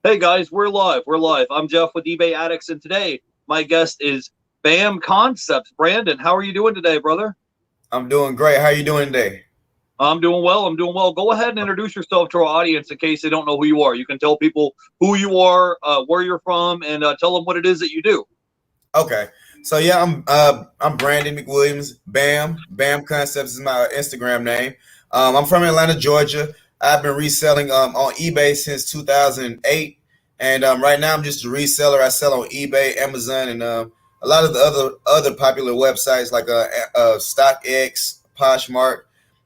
Hey guys, we're live. We're live. I'm Jeff with eBay Addicts, and today my guest is Bamconcepts. Brandon, how are you doing today, brother? I'm doing great. How you doing today? I'm doing well. I'm doing well. Go ahead and introduce yourself to our audience in case they don't know who you are. You can tell people who you are, where you're from, and tell them what it is that you do. Okay. So yeah, I'm Brandon McWilliams. Bam Concepts is my Instagram name. I'm from Atlanta, Georgia. I've been reselling on eBay since 2008, and right now I'm just a reseller. I sell on eBay, Amazon, and a lot of the other popular websites like StockX, Poshmark.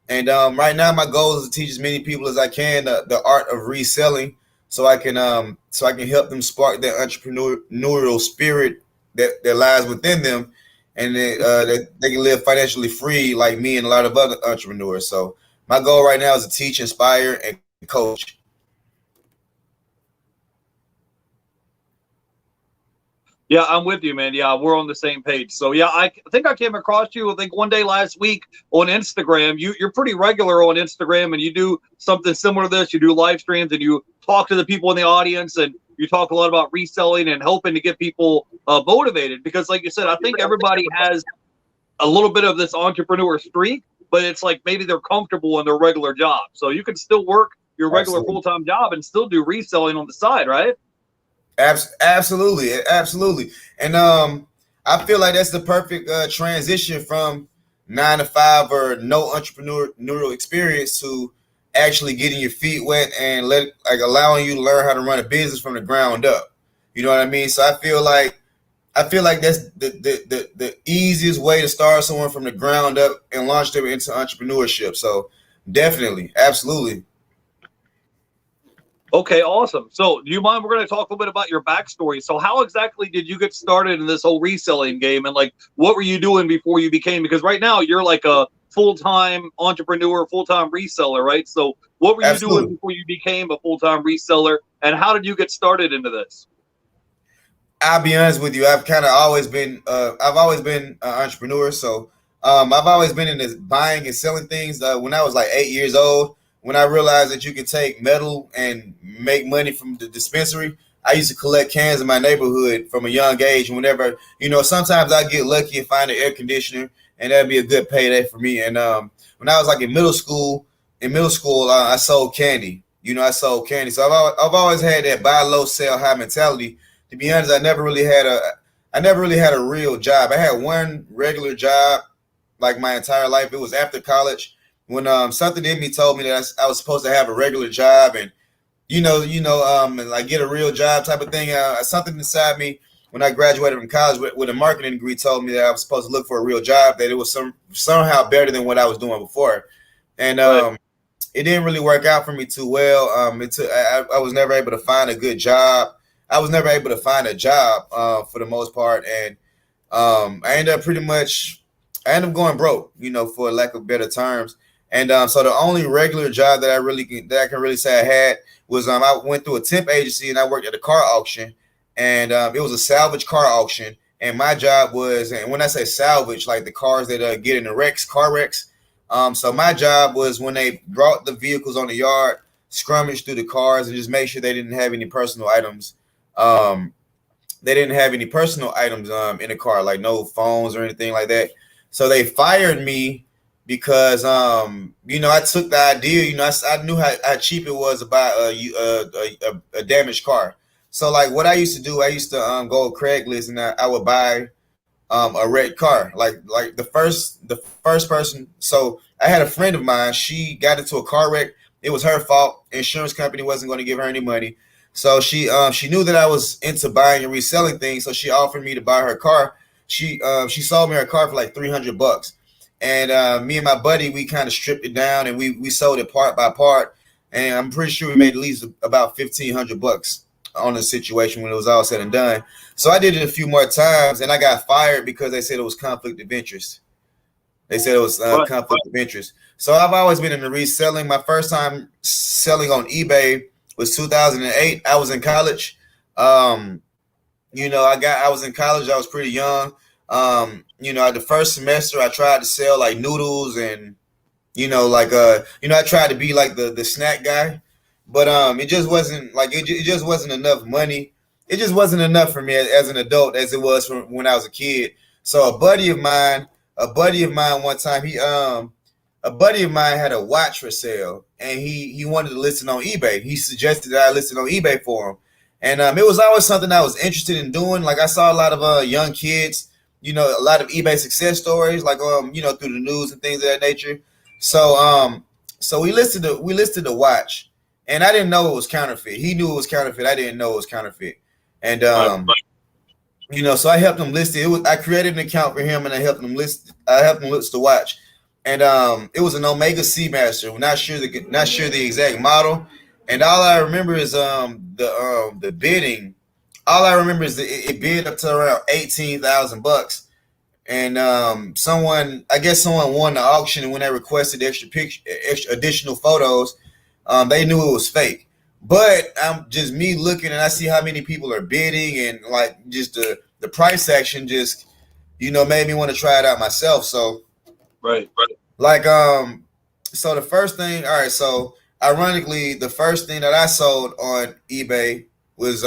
And right now my goal is to teach as many people as I can the art of reselling, so I can help them spark their entrepreneurial spirit that lies within them, and that they can live financially free like me and a lot of other entrepreneurs. So my goal right now is to teach, inspire, and coach. Yeah, I'm with you, man. Yeah, we're on the same page. So yeah, I think I came across you. I think one day last week on Instagram. You're pretty regular on Instagram, and you do something similar to this. You do live streams, and you talk to the people in the audience, and you talk a lot about reselling and helping to get people motivated. Because, like you said, I think everybody has a little bit of this entrepreneur streak, but it's like maybe they're comfortable in their regular job. So you can still work your regular Absolutely. full time job and still do reselling on the side, right? Absolutely. And I feel like that's the perfect transition from 9 to 5 or no entrepreneurial experience to actually getting your feet wet and allowing you to learn how to run a business from the ground up. You know what I mean? So I feel like that's the easiest way to start someone from the ground up and launch them into entrepreneurship. So definitely, absolutely. Okay, awesome. So, do you mind? We're going to talk a little bit about your backstory. So, how exactly did you get started in this whole reselling game, and like, what were you doing before you became? Because right now you're like a full time entrepreneur, full time reseller, right? So, what were you doing Absolutely. before you became a full time reseller, and how did you get started into this? I'll be honest with you. I've always been an entrepreneur. So I've always been in this buying and selling things. When I was like 8 years old, when I realized that you could take metal and make money from the dispensary, I used to collect cans in my neighborhood from a young age. And whenever, sometimes I get lucky and find an air conditioner, and that'd be a good payday for me. And when I was like in middle school, I sold candy. I sold candy. So I've always had that buy low, sell high mentality. To be honest, I never really had a real job. I had one regular job like my entire life. It was after college when something in me told me that I was supposed to have a regular job and and like get a real job type of thing. Something inside me when I graduated from college with a marketing degree told me that I was supposed to look for a real job, that it was somehow better than what I was doing before, and Right. it didn't really work out for me too well. I was never able to find a good job. I was never able to find a job for the most part, and I ended up going broke, for lack of better terms. And so the only regular job that I can really say I had was I went through a temp agency and I worked at a car auction, and it was a salvage car auction. And my job was, and when I say salvage, like the cars that get in the car wrecks. So my job was when they brought the vehicles on the yard, scrummage through the cars and just make sure they didn't have any personal items. Um, they didn't have any personal items in the car, like no phones or anything like that. So they fired me because I took the idea. I knew how cheap it was to buy a damaged car. So like what I used to do, I used to go to Craigslist and I would buy a red car. Like the first person. So I had a friend of mine. She got into a car wreck. It was her fault. Insurance company wasn't going to give her any money. So she knew that I was into buying and reselling things. So she offered me to buy her car. She sold me her car for like $300. And me and my buddy, we kind of stripped it down and we sold it part by part. And I'm pretty sure we made at least about $1,500 on the situation when it was all said and done. So I did it a few more times, and I got fired because they said it was conflict of interest. They said it was Right. conflict of interest. So I've always been in the reselling. My first time selling on eBay was 2008. I was in college. Um, I was in college. I was pretty young. The first semester I tried to sell like noodles and I tried to be like the snack guy. but it just wasn't like it just wasn't enough money. It just wasn't enough for me as an adult as it was from when I was a kid. So a buddy of mine one time, a buddy of mine had a watch for sale, and he wanted to list it on eBay. He suggested that I list it on eBay for him, and it was always something I was interested in doing. Like I saw a lot of young kids, a lot of eBay success stories, like through the news and things of that nature. So we listed the watch, and I didn't know it was counterfeit. He knew it was counterfeit. I didn't know it was counterfeit, and so I helped him list it. I created an account for him, and I helped him list the watch, and it was an Omega Seamaster. Not sure the exact model, and all I remember is the bidding. All I remember is that it bid up to around $18,000, and someone won the auction, and when they requested extra additional photos, they knew it was fake. But I'm just me looking, and I see how many people are bidding, and like just the price action just made me want to try it out myself. So right. Like so the first thing, all right, so ironically, the first thing that I sold on eBay was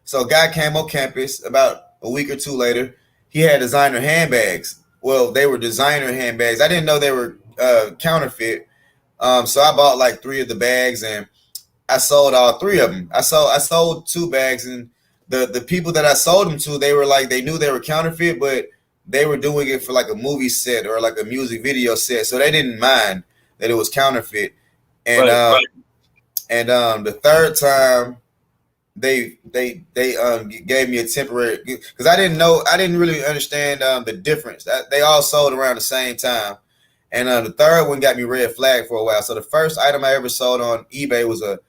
so a guy came on campus about a week or two later. He had designer handbags. Well, they were designer handbags. I didn't know they were counterfeit. So I bought like 3 of the bags, and I sold all 3 of them. I sold 2 bags, and the people that I sold them to, they knew they were counterfeit, but they were doing it for like a movie set or like a music video set, so they didn't mind that it was counterfeit. And the third time, they gave me a temporary, because I didn't really understand the difference. They all sold around the same time, and the third one got me red flagged for a while. So the first item I ever sold on eBay was a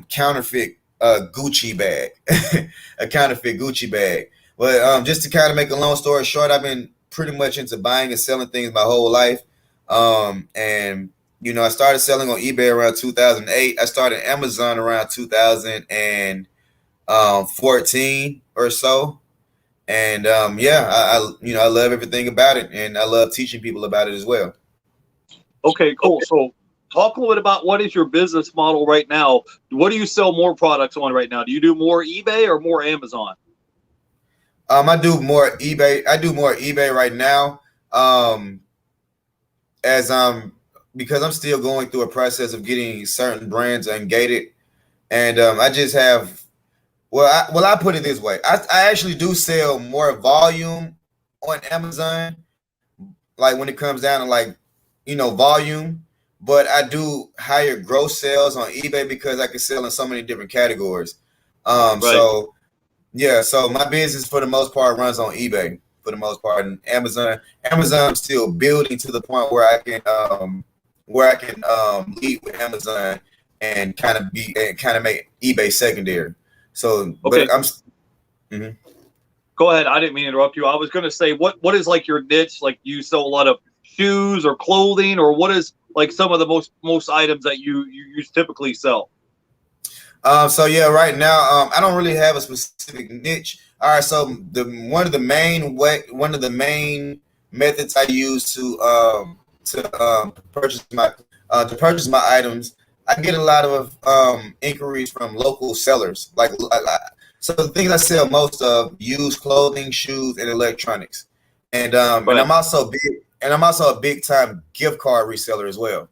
counterfeit Gucci bag, a counterfeit Gucci bag. But just to kind of make a long story short, I've been pretty much into buying and selling things my whole life. And I started selling on eBay around 2008. I started Amazon around 2014 or so. And I love everything about it, and I love teaching people about it as well. Okay, cool. So talk a little bit about what is your business model right now. What do you sell more products on right now? Do you do more eBay or more Amazon? I do more eBay. I do more eBay right now. Because I'm still going through a process of getting certain brands ungated, and I just have. I put it this way. I actually do sell more volume on Amazon, like when it comes down to volume, but I do higher gross sales on eBay because I can sell in so many different categories. Right. So my business for the most part runs on eBay for the most part, and Amazon I'm still building to the point where I can lead with Amazon and kind of make eBay secondary. So, okay. But I'm. Mm-hmm. Go ahead. I didn't mean to interrupt you. I was going to say, what is like your niche? Like, you sell a lot of shoes or clothing, or what is like some of the most items that you typically sell? Right now, I don't really have a specific niche. All right, so one of the main methods I use to purchase my items, I get a lot of inquiries from local sellers. So the things I sell most of: used clothing, shoes, and electronics. And and I'm also a big time gift card reseller as well.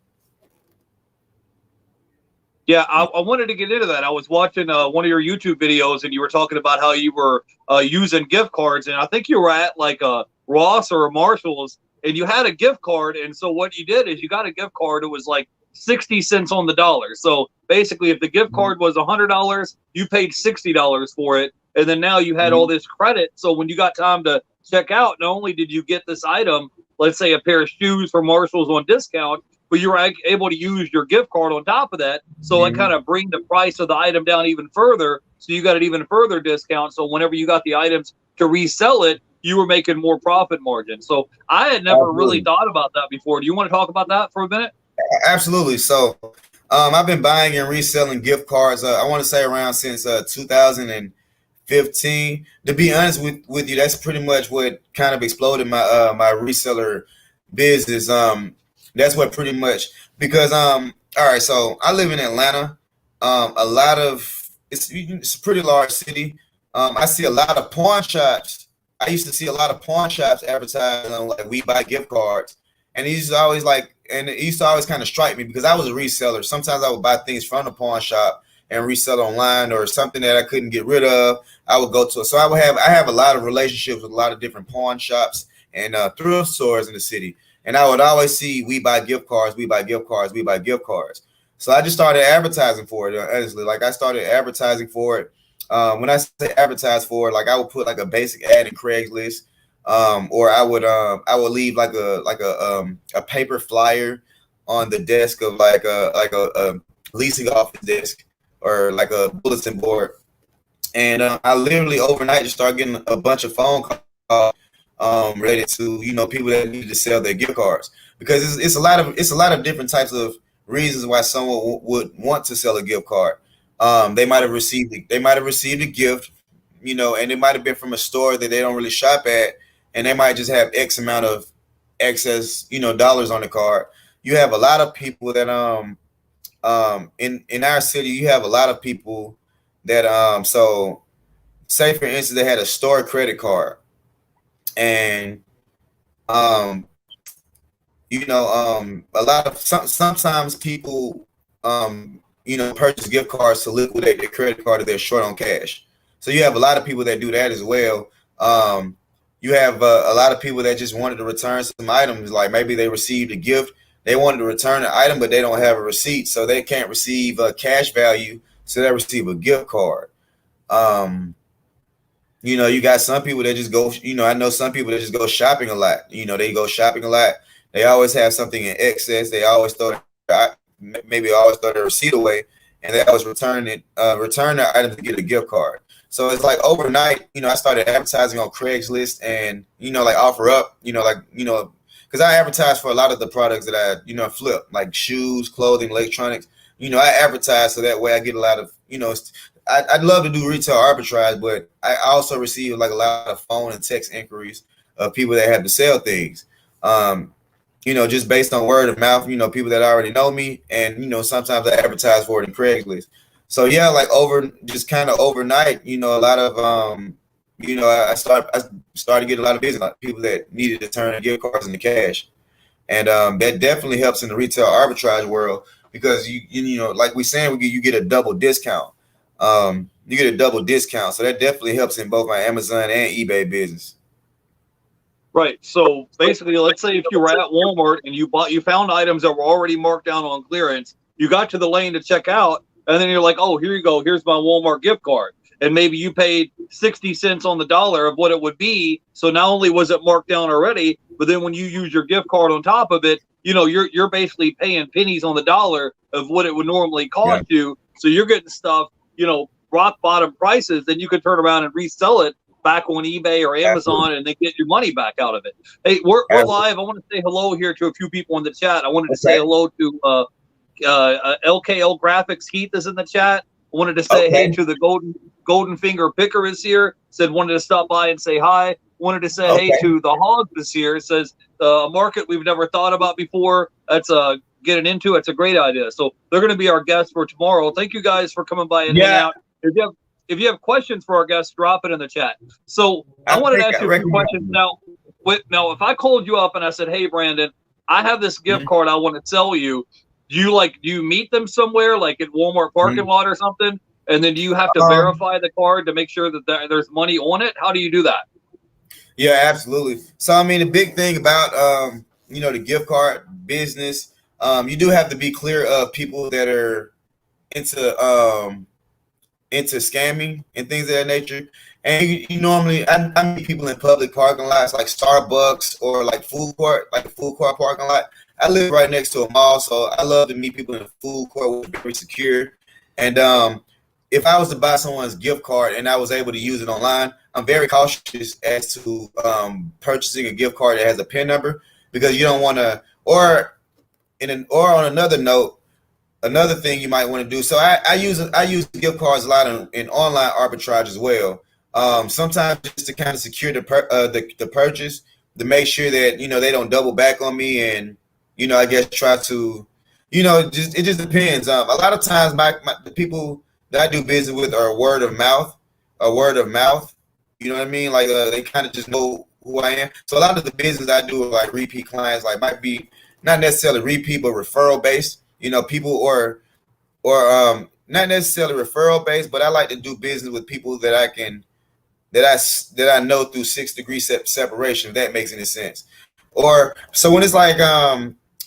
Yeah, I wanted to get into that. I was watching one of your YouTube videos, and you were talking about how you were using gift cards, and I think you were at like a Ross or a Marshall's, and you had a gift card, and so what you did is you got a gift card. It was like 60 cents on the dollar. So basically, if the gift card was $100, you paid $60 for it, and then now you had all this credit. So when you got time to check out, not only did you get this item, let's say a pair of shoes from Marshall's on discount, but you were able to use your gift card on top of that. So it kind of bring the price of the item down even further. So you got an even further discount. So whenever you got the items to resell it, you were making more profit margin. So I had never really thought about that before. Do you want to talk about that for a minute? Absolutely. So I've been buying and reselling gift cards, I want to say around since 2015. To be honest with you, that's pretty much what kind of exploded my reseller business. That's what pretty much, because all right, so I live in Atlanta, a lot of it's a pretty large city. I see a lot of pawn shops. I used to see a lot of pawn shops advertising on like we buy gift cards, and it used to always kind of strike me because I was a reseller. Sometimes I would buy things from the pawn shop and resell online, or something that I couldn't get rid of. I would go to it. So I have a lot of relationships with a lot of different pawn shops and thrift stores in the city, and I would always see we buy gift cards, we buy gift cards, we buy gift cards. So I just started advertising for it. Honestly, like I started advertising for it. When I say advertise for it, like I would put like a basic ad in Craigslist, or I would leave like a paper flyer on the desk of like a leasing office desk or like a bulletin board, and I literally overnight just started getting a bunch of phone calls related to people that needed to sell their gift cards, because it's a lot of different types of reasons why someone would want to sell a gift card. They might have received a gift, and it might have been from a store that they don't really shop at, and they might just have X amount of excess, dollars on the card. You have a lot of people that in our city, you have a lot of people that so say for instance they had a store credit card, and a lot of sometimes people purchase gift cards to liquidate their credit card if they're short on cash. So you have a lot of people that do that as well. You have a lot of people that just wanted to return some items, like maybe they received a gift, they wanted to return the item, but they don't have a receipt, so they can't receive a cash value, so they receive a gift card. You got some people that just go, I know some people that just go shopping a lot. They go shopping a lot. They always have something in excess. They always throw their receipt away, and they always return the item to get a gift card. So it's like overnight, I started advertising on Craigslist and, like OfferUp, because I advertise for a lot of the products that I, flip, like shoes, clothing, electronics. I advertise so that way I get a lot of, I'd love to do retail arbitrage, but I also receive like a lot of phone and text inquiries of people that have to sell things. Just based on word of mouth, people that already know me, and sometimes I advertise for it in Craigslist. So yeah, like overnight, a lot of I started to get a lot of business, like people that needed to turn gift cards into cash, and that definitely helps in the retail arbitrage world, because like we saying, you get a double discount. You get a double discount, so that definitely helps in both my Amazon and eBay business. Right. So basically, let's say if you were at Walmart and you found items that were already marked down on clearance, you got to the lane to check out, and then you're like, oh, here you go, here's my Walmart gift card. And maybe you paid 60 cents on the dollar of what it would be. So not only was it marked down already, but then when you use your gift card on top of it, you're basically paying pennies on the dollar of what it would normally cost you. So you're getting stuff, rock bottom prices, then you could turn around and resell it back on eBay or Amazon, and then get your money back out of it. Hey, we're live. I want to say hello here to a few people in the chat. I wanted to say hello to LKL Graphics. Keith is in the chat. I wanted to say hey to the Golden Finger Picker is here. Said wanted to stop by and say hi. Wanted to say hey to the Hogs is here. It says a market we've never thought about before. That's getting into. It's a great idea. So they're going to be our guests for tomorrow. Thank you guys for coming by and hang out. If you have questions for our guests, drop it in the chat. So I wanted to ask you a few questions now. Now, if I called you up and I said, "Hey, Brandon, I have this gift card I want to sell you," do you meet them somewhere, like at Walmart parking lot or something, and then do you have to verify the card to make sure that there's money on it? How do you do that? Yeah, absolutely. So I mean, the big thing about the gift card business, you do have to be clear of people that are into scamming and things of that nature. And you normally, I meet people in public parking lots like Starbucks or like food court parking lot. I live right next to a mall, so I love to meet people in the food court, which is very secure. And if I was to buy someone's gift card and I was able to use it online, I'm very cautious as to purchasing a gift card that has a PIN number, because you don't want to, or on another note, another thing you might want to do. So I use gift cards a lot in online arbitrage as well. Sometimes just to kind of secure the purchase, to make sure that they don't double back on me, and I guess try to it just depends. A lot of times the people that I do business with are word of mouth, you know what I mean? Like they kind of just know who I am. So a lot of the business I do are like repeat clients, like might be not necessarily repeat, but referral based. People or not necessarily referral based, but I like to do business with people that I know through 6 degree separation. If that makes any sense. Or so when it's like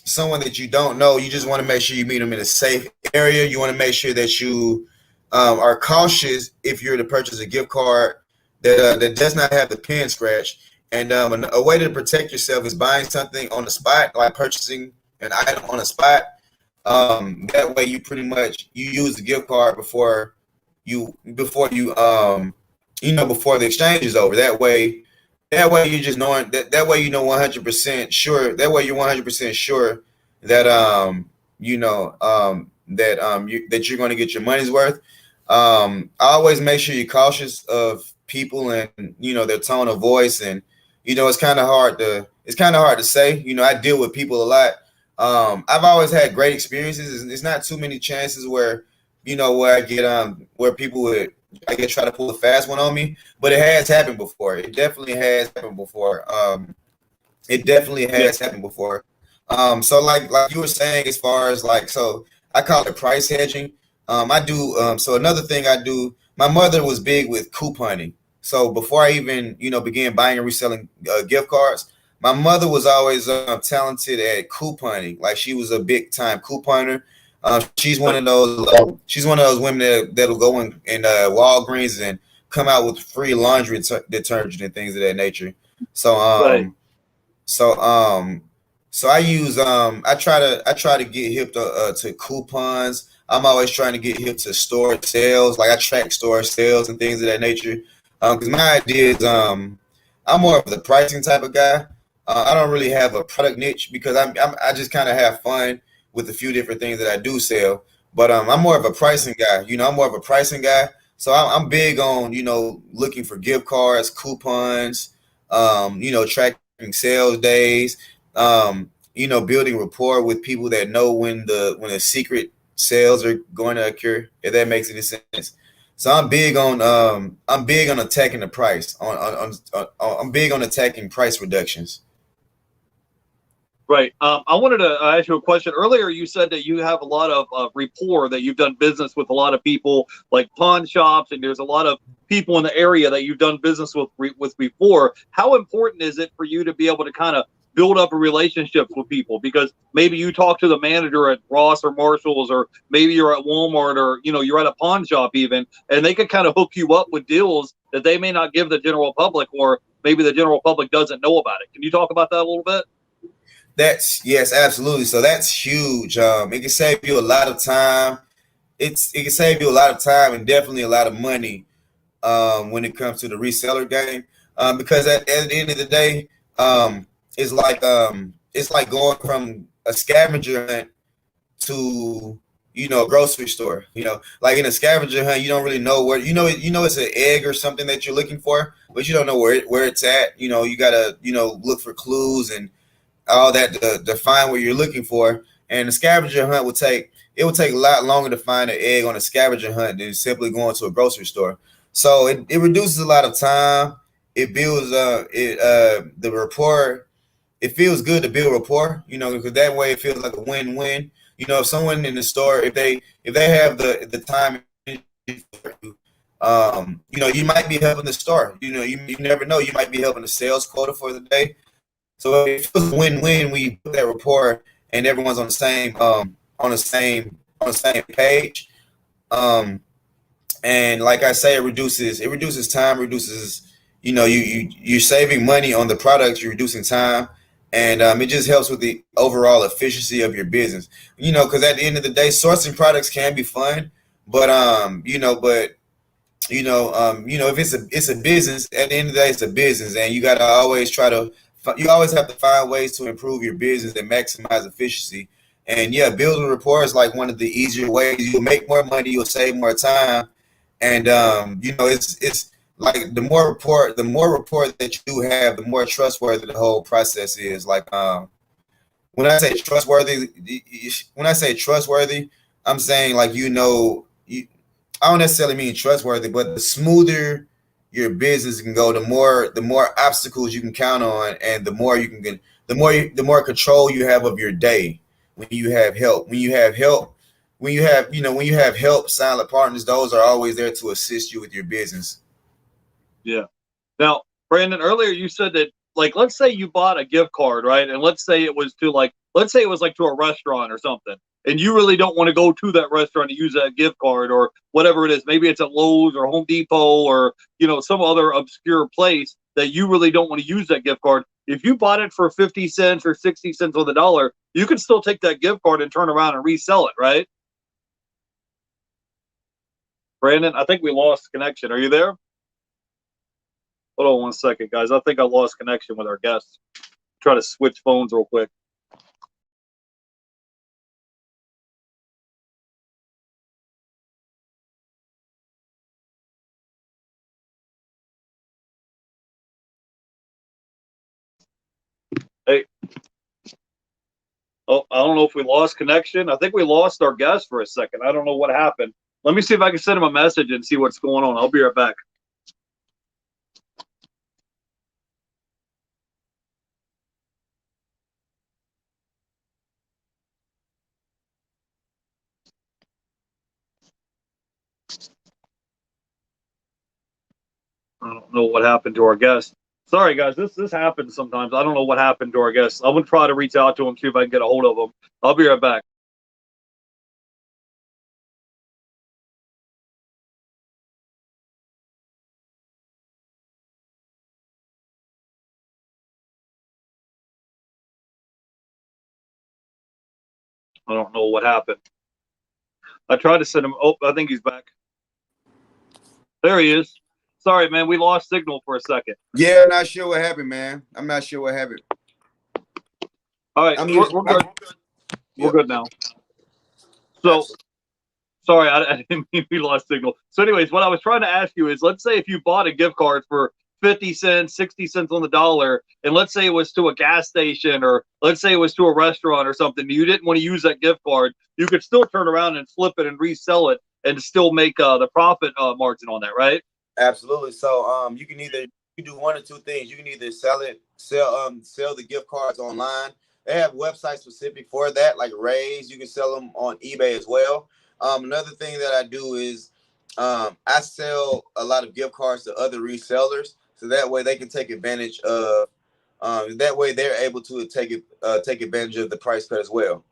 someone that you don't know, you just want to make sure you meet them in a safe area. You want to make sure that you are cautious if you're to purchase a gift card that does not have the pin scratch. And a way to protect yourself is buying something on the spot, like purchasing an item on the spot. That way you pretty much you use the gift card before before the exchange is over. That way you're just knowing that way 100% sure. That way you're 100% sure that that you're going to get your money's worth. I always make sure you're cautious of people and their tone of voice, and it's kind of hard to say. I deal with people a lot. I've always had great experiences. It's not too many chances where I get where people would try to pull a fast one on me, but it has happened before. It definitely has happened before. So like you were saying, as far as so I call it price hedging. I do so another thing I do. My mother was big with couponing. So before I even began buying and reselling gift cards, my mother was always talented at couponing. Like she was a big time couponer. She's one of those. She's one of those women that'll go in Walgreens and come out with free laundry detergent and things of that nature. So Right. so I use I try to get hip to coupons. I'm always trying to get hip to store sales. Like I track store sales and things of that nature. Because my idea is I'm more of the pricing type of guy. I don't really have a product niche because I just kind of have fun with a few different things that I do sell. But I'm more of a pricing guy. I'm more of a pricing guy. So I'm big on looking for gift cards, coupons, tracking sales days, building rapport with people that know when the secret sales are going to occur. If that makes any sense. So I'm big on attacking the price. I'm big on attacking price reductions. Right. I wanted to ask you a question. Earlier, you said that you have a lot of rapport, that you've done business with a lot of people, like pawn shops, and there's a lot of people in the area that you've done business with before. How important is it for you to be able to kind of build up a relationship with people? Because maybe you talk to the manager at Ross or Marshalls, or maybe you're at Walmart, or you're at a pawn shop even, and they could kind of hook you up with deals that they may not give the general public, or maybe the general public doesn't know about it. Can you talk about that a little bit? Yes, absolutely. So that's huge. It can save you a lot of time. It can save you a lot of time and definitely a lot of money when it comes to the reseller game. Because at the end of the day, it's like going from a scavenger hunt to a grocery store. Like in a scavenger hunt, you don't really know where it's an egg or something that you're looking for, but you don't know where it's at. You gotta look for clues and all that to find what you're looking for. And the scavenger hunt would take a lot longer to find an egg on a scavenger hunt than simply going to a grocery store. So it reduces a lot of time. It builds the rapport. It feels good to build rapport, because that way it feels like a win-win. If someone in the store, if they have the time, you might be helping the store. You never know. You might be helping the sales quota for the day. So it feels a win-win when you put that rapport and everyone's on the same page. And like I say, it reduces time, you're saving money on the products, you're reducing time, and it just helps with the overall efficiency of your business. Because at the end of the day, sourcing products can be fun, but if it's a business, at the end of the day, it's a business, and you always have to find ways to improve your business and maximize efficiency. And yeah, building rapport is like one of the easier ways. You'll make more money, you'll save more time, and it's like the more rapport that you have, the more trustworthy the whole process is. Like when I say trustworthy, I'm saying like I don't necessarily mean trustworthy, but the smoother your business can go, the more obstacles you can count on, and the more you can get, the more control you have of your day. When you have help, when you have help, silent partners, those are always there to assist you with your business. Yeah. Now, Brandon, earlier you said that, like, let's say you bought a gift card, right? And let's say it was to to a restaurant or something, and you really don't want to go to that restaurant to use that gift card or whatever it is. Maybe it's at Lowe's or Home Depot or, some other obscure place that you really don't want to use that gift card. If you bought it for 50 cents or 60 cents on the dollar, you can still take that gift card and turn around and resell it, right? Brandon, I think we lost connection. Are you there? Hold on one second, guys. I think I lost connection with our guests. Try to switch phones real quick. Hey. Oh, I don't know if we lost connection. I think we lost our guest for a second. I don't know what happened. Let me see if I can send him a message and see what's going on. I'll be right back. I don't know what happened to our guest. Sorry, guys. This happens sometimes. I don't know what happened to our guest. I'm gonna try to reach out to him, see if I can get a hold of him. I'll be right back. I don't know what happened. I tried to send him. Oh, I think he's back. There he is. Sorry, man. We lost signal for a second. Yeah, not sure what happened, man. I'm not sure what happened. All right, we're good. We're good now. So, sorry, I didn't mean we lost signal. So, anyways, what I was trying to ask you is, let's say if you bought a gift card for 50 cents, 60 cents on the dollar, and let's say it was to a gas station, or let's say it was to a restaurant or something, you didn't want to use that gift card, you could still turn around and flip it and resell it and still make the profit margin on that, right? Absolutely. So you do one or two things. You can either sell the gift cards online. They have websites specific for that, like Raise. You can sell them on eBay as well. Another thing that I do is I sell a lot of gift cards to other resellers, so that way they can take advantage of. That way they're able to take advantage of the price cut as well.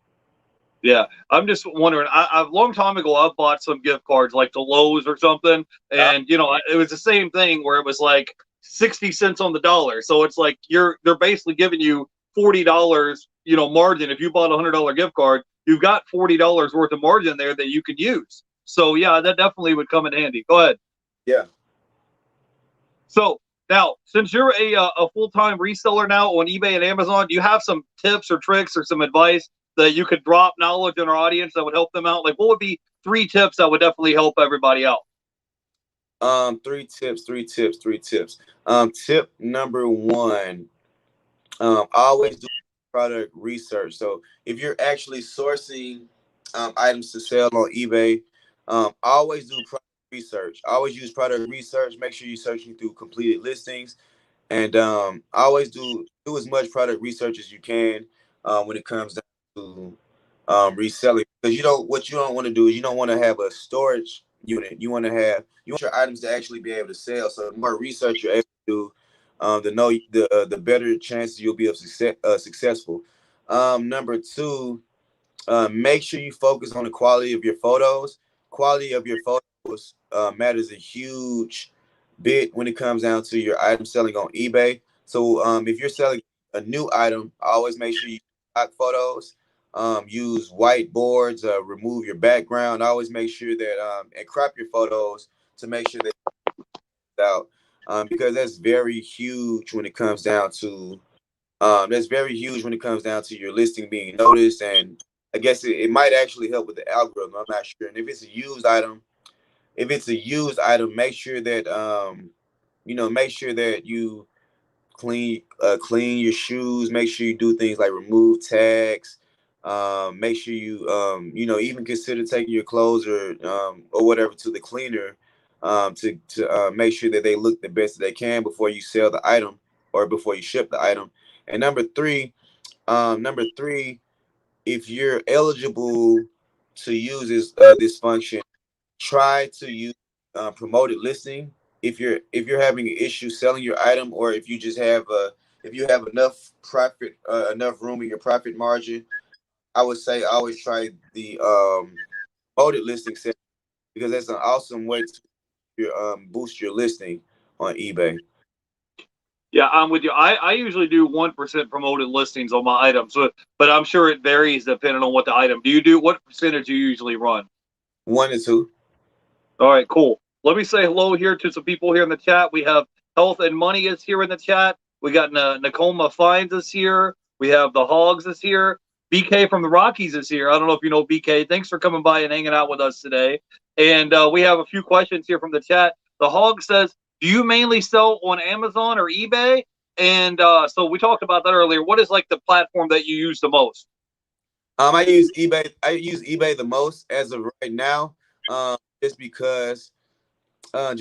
Yeah, I'm just wondering. A long time ago, I bought some gift cards like to Lowe's or something, and it was the same thing where it was like 60 cents on the dollar. So it's like they're basically giving you $40, margin. If you bought $100 gift card, you've got $40 worth of margin there that you could use. So yeah, that definitely would come in handy. Go ahead. Yeah. So now, since you're a full-time reseller now on eBay and Amazon, do you have some tips or tricks or some advice that you could drop knowledge in our audience that would help them out? Like, what would be 3 tips that would definitely help everybody out? 3 tips. Tip number one, always do product research. So if you're actually sourcing items to sell on eBay, always do product research. Always use product research. Make sure you're searching through completed listings, and always do as much product research as you can when it comes down to reselling. Because what you don't want to do is you don't want to have a storage unit. You want your items to actually be able to sell. So the more research you're able to do, the better chances you'll be of successful. Number two, make sure you focus on the quality of your photos. Quality of your photos matters a huge bit when it comes down to your item selling on eBay. So if you're selling a new item, always make sure you stock photos. Use whiteboards. Remove your background. Always make sure that and crop your photos to make sure that out because that's very huge when it comes down to your listing being noticed, and I guess it might actually help with the algorithm. I'm not sure. And if it's a used item, make sure that make sure that you clean your shoes. Make sure you do things like remove tags. Make sure you even consider taking your clothes or whatever to the cleaner to make sure that they look the best that they can before you sell the item or before you ship the item. And number three, if you're eligible to use this function, try to use promoted listing. If you're having an issue selling your item, or if you just have if you have enough profit, enough room in your profit margin, I would say always try the promoted listing set, because that's an awesome way to boost your listing on eBay. Yeah, I'm with you. I usually do 1% promoted listings on my items, but I'm sure it varies depending on what the item. What percentage do you usually run? 1 to 2. All right, cool. Let me say hello here to some people here in the chat. We have Health and Money is here in the chat. We got Nakoma Finds is here. We have the Hogs is here. BK from the Rockies is here. I don't know if you know BK. Thanks for coming by and hanging out with us today. And we have a few questions here from the chat. The Hog says, do you mainly sell on Amazon or eBay? And so we talked about that earlier. What is like the platform that you use the most? I use eBay. I use eBay the most as of right now, just because I'm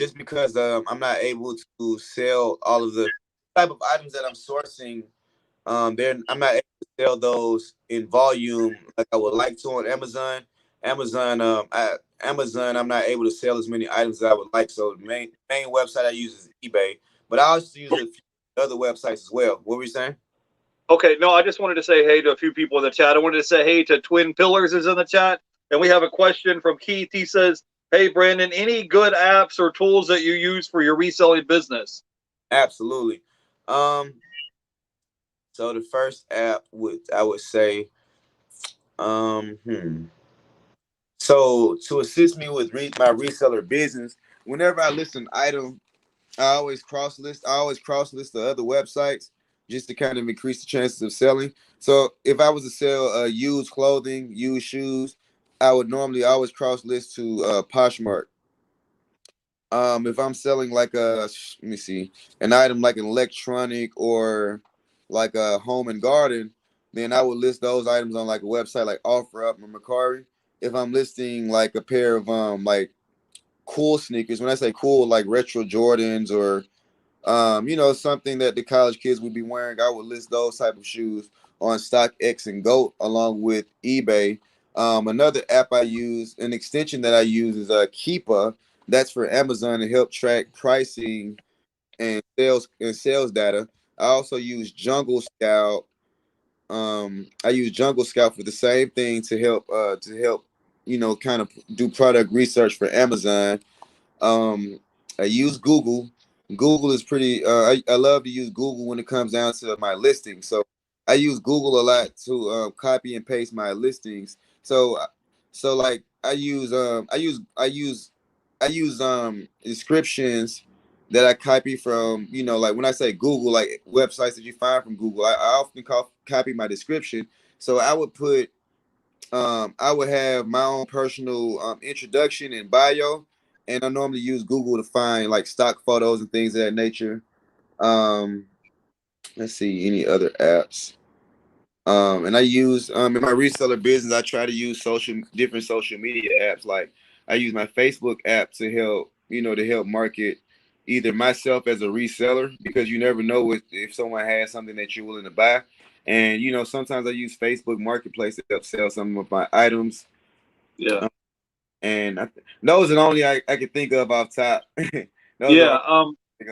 not able to sell all of the type of items that I'm sourcing. I'm not able to sell those in volume like I would like to on Amazon. Amazon, I'm not able to sell as many items as I would like. So the main website I use is eBay, but I also use a few other websites as well. What were you saying? Okay, no, I just wanted to say hey to a few people in the chat. I wanted to say hey to Twin Pillars is in the chat. And we have a question from Keith. He says, hey, Brandon, any good apps or tools that you use for your reselling business? Absolutely. So the first app I would say, so to assist me with my reseller business, whenever I list an item, I always cross list the other websites just to kind of increase the chances of selling. So if I was to sell used clothing, used shoes, I would normally always cross list to Poshmark. If I'm selling like let me see, an item like an electronic or like a home and garden, then I would list those items on like a website like OfferUp or Mercari. If I'm listing like a pair of like cool sneakers, when I say cool, like retro Jordans or something that the college kids would be wearing, I would list those type of shoes on StockX and GOAT along with eBay. Another app I use, an extension that I use is Keepa. That's for Amazon to help track pricing and sales data. I also use Jungle Scout. I use Jungle Scout for the same thing to help kind of do product research for Amazon. I use Google. Google is pretty. I love to use Google when it comes down to my listings. So I use Google a lot to copy and paste my listings. So like I use descriptions that I copy from, like when I say Google, like websites that you find from Google, I often copy my description. So I would have my own personal introduction and bio, and I normally use Google to find like stock photos and things of that nature. Um, let's see any other apps. And I use in my reseller business, I try to use different social media apps. Like I use my Facebook app to help market either myself as a reseller, because you never know if someone has something that you're willing to buy. And sometimes I use Facebook Marketplace to help sell some of my items. Yeah. And those are the only I can think of off top. Yeah.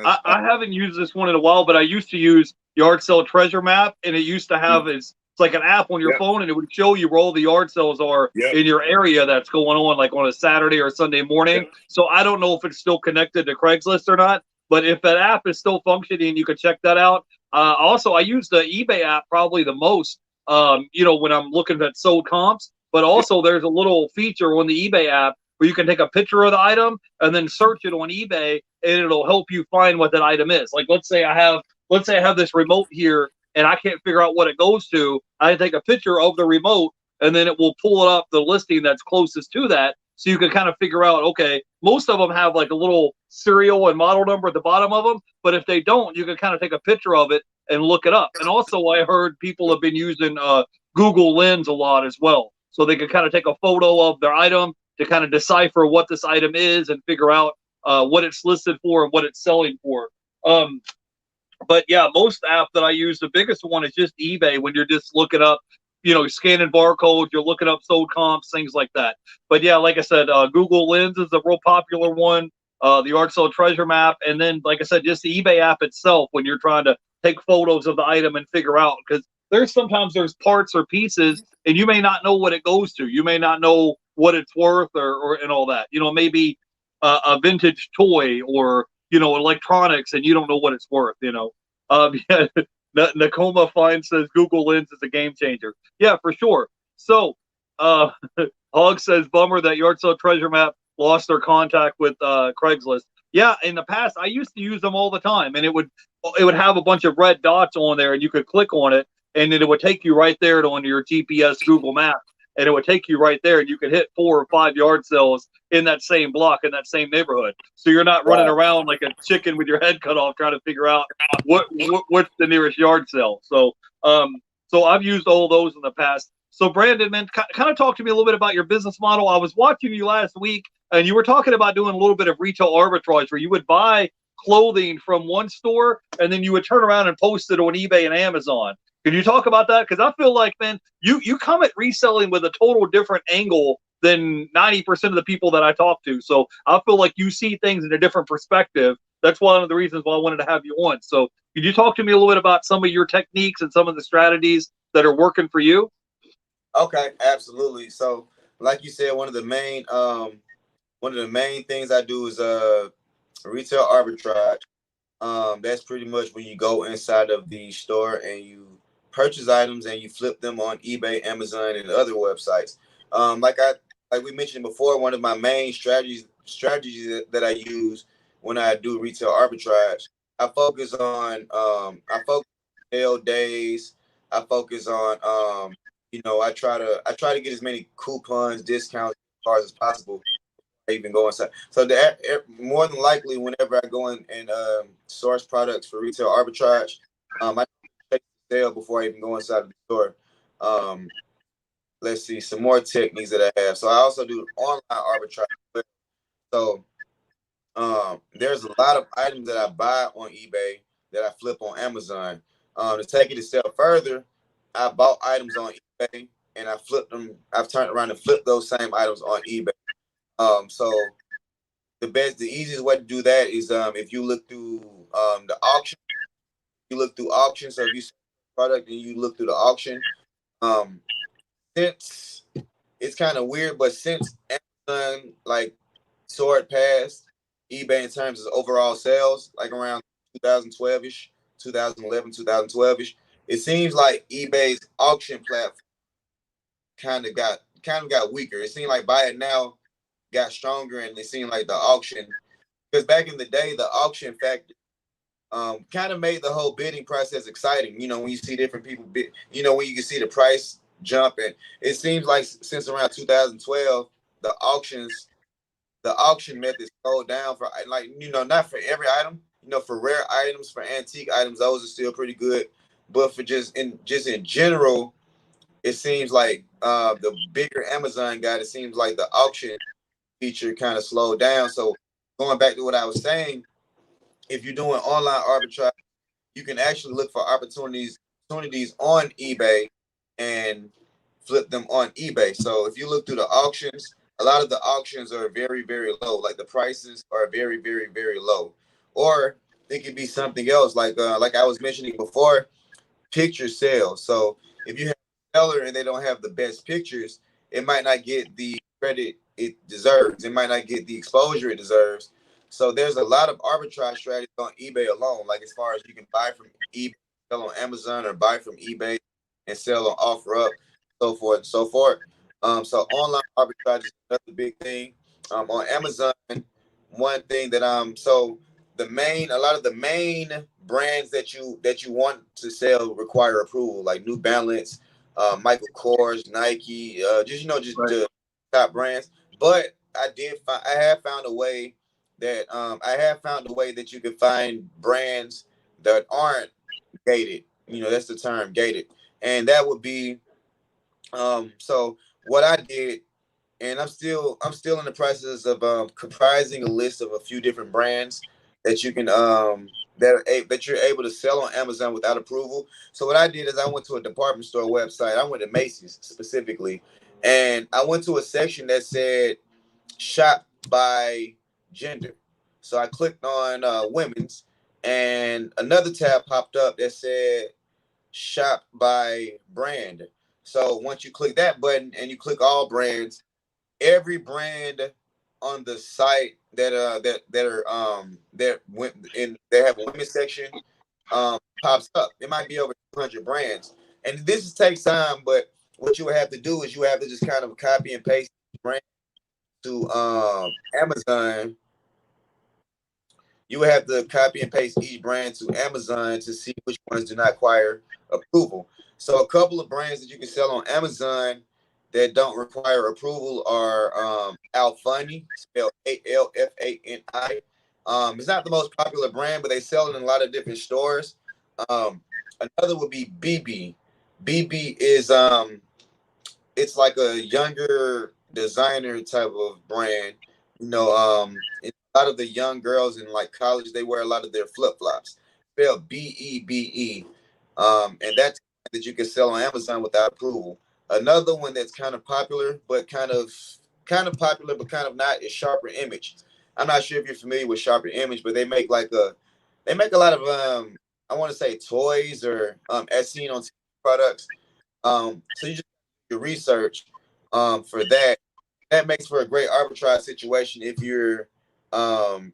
I haven't used this one in a while, but I used to use Yard Sale Treasure Map, and it used to have it's like an app on your phone, and it would show you where all the yard sales are in your area that's going on, like on a Saturday or Sunday morning. So I don't know if it's still connected to Craigslist or not, but if that app is still functioning, you can check that out. Also, I use the eBay app probably the most, when I'm looking at sold comps. But also, there's a little feature on the eBay app where you can take a picture of the item and then search it on eBay, and it'll help you find what that item is. Like, let's say I have this remote here and I can't figure out what it goes to. I take a picture of the remote, and then it will pull up the listing that's closest to that, so you can kind of figure out, okay, most of them have like a little serial and model number at the bottom of them, but if they don't, you can kind of take a picture of it and look it up. And also, I heard people have been using Google Lens a lot as well, so they can kind of take a photo of their item to kind of decipher what this item is and figure out what it's listed for and what it's selling for. But yeah, most app that I use, the biggest one is just eBay when you're just looking up, scanning barcodes, you're looking up sold comps, things like that. But yeah, like I said, Google Lens is a real popular one, the Art Sale Treasure Map, and then, like I said, just the eBay app itself when you're trying to take photos of the item and figure out, because sometimes there's parts or pieces and you may not know what it goes to. You may not know what it's worth or and all that. Maybe a vintage toy or electronics, and you don't know what it's worth. Yeah. Nakoma Fine says Google Lens is a game changer. Yeah, for sure. So, Hog says bummer that Yard Sale Treasure Map lost their contact with Craigslist. Yeah, in the past I used to use them all the time, and it would have a bunch of red dots on there, and you could click on it, and then it would take you right there to your GPS Google Maps, and it would take you right there, and you could hit 4 or 5 yard sales in that same block, in that same neighborhood. So you're not running around like a chicken with your head cut off trying to figure out what's the nearest yard sale. So so I've used all those in the past. So Brandon, man, kind of talk to me a little bit about your business model. I was watching you last week, and you were talking about doing a little bit of retail arbitrage where you would buy clothing from one store and then you would turn around and post it on eBay and Amazon. Can you talk about that? Because I feel like, man, you come at reselling with a total different angle than 90% of the people that I talk to. So I feel like you see things in a different perspective. That's one of the reasons why I wanted to have you on. So could you talk to me a little bit about some of your techniques and some of the strategies that are working for you? Okay, absolutely. So, like you said, one of the main things I do is retail arbitrage. That's pretty much when you go inside of the store and you purchase items and you flip them on eBay, Amazon, and other websites. Like we mentioned before, one of my main strategies that I use when I do retail arbitrage, I focus on sale days. I focus on I try to get as many coupons, discounts, cards as possible. Even go inside. So more than likely, whenever I go in and source products for retail arbitrage, I check the sale before I even go inside of the store. Let's see some more techniques that I have. So I also do online arbitrage. So there's a lot of items that I buy on eBay that I flip on Amazon. To take it a step further, I bought items on eBay and I flipped them. I've turned around and flipped those same items on eBay. So the easiest way to do that is if you look through the auction, you look through auction. So if you see a product and you look through the auction, since it's kind of weird, but since Amazon like soared past eBay in terms of overall sales, like around 2012ish, 2011, 2012ish, it seems like eBay's auction platform kind of got weaker. It seemed like Buy It Now got stronger, and it seemed like the auction, because back in the day, the auction factor kind of made the whole bidding process exciting. When you see different people bid, when you can see the price jump, and it seems like since around 2012, the auction method slowed down for not for every item. For rare items, for antique items, those are still pretty good. But for just in general, it seems like the bigger Amazon got. It seems like the auction feature kind of slowed down. So going back to what I was saying, if you're doing online arbitrage, you can actually look for opportunities on eBay and flip them on eBay. So if you look through the auctions, a lot of the auctions are very, very low. Like the prices are very, very, very low. Or it could be something else, like I was mentioning before, picture sales. So if you have a seller and they don't have the best pictures, it might not get the credit it deserves. It might not get the exposure it deserves. So there's a lot of arbitrage strategies on eBay alone. Like as far as you can buy from eBay, sell on Amazon, or buy from eBay and sell on OfferUp, so forth and so forth. So online arbitrage is another big thing. On Amazon, one thing that a lot of the main brands that you want to sell require approval, like New Balance, Michael Kors, Nike, just Right. the top brands. But I have found a way that you can find brands that aren't gated. That's the term, gated, and that would be so what I did, and I'm still in the process of comprising a list of a few different brands that you can that you're able to sell on Amazon without approval. So what I did is I went to a department store website. I went to Macy's specifically, and I went to a section that said shop by gender. So I clicked on women's, and another tab popped up that said shop by brand. So once you click that button and you click all brands, every brand on the site that went in they have a women's section pops up. It might be over 200 brands, and this takes time. But what you would have to do is you have to just kind of copy and paste brand to Amazon. You would have to copy and paste each brand to Amazon to see which ones do not require approval. So a couple of brands that you can sell on Amazon that don't require approval are Alfani, spelled Alfani. It's not the most popular brand, but they sell it in a lot of different stores. Um, Another would be BB. BB is it's like a younger designer type of brand. A lot of the young girls in like college, they wear a lot of their flip flops. Spelled Bebe, and that's that you can sell on Amazon without approval. Another one that's kind of popular, but kind of popular, but kind of not, is Sharper Image. I'm not sure if you're familiar with Sharper Image, but they make a lot of I want to say toys or as seen on TV products. So you just do your research for that. That makes for a great arbitrage situation um,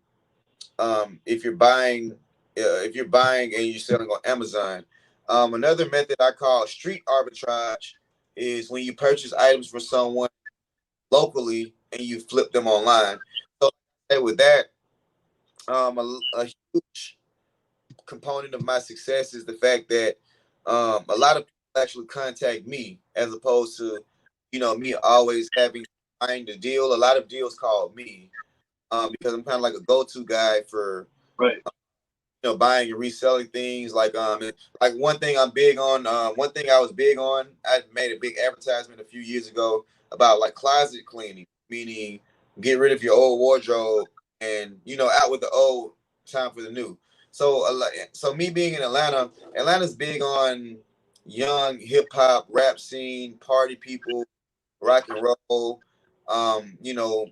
if you're buying and you're selling on Amazon. Another method I call street arbitrage is when you purchase items for someone locally and you flip them online. So with that, a huge component of my success is the fact that a lot of people actually contact me as opposed to me always having to find a deal. A lot of deals call me because I'm kind of like a go-to guy for Right. buying and reselling things. Like one thing I'm big on. One thing I was big on. I made a big advertisement a few years ago about like closet cleaning, meaning get rid of your old wardrobe and out with the old, time for the new. So me being in Atlanta, Atlanta's big on young hip hop, rap scene, party people, rock and roll. You know,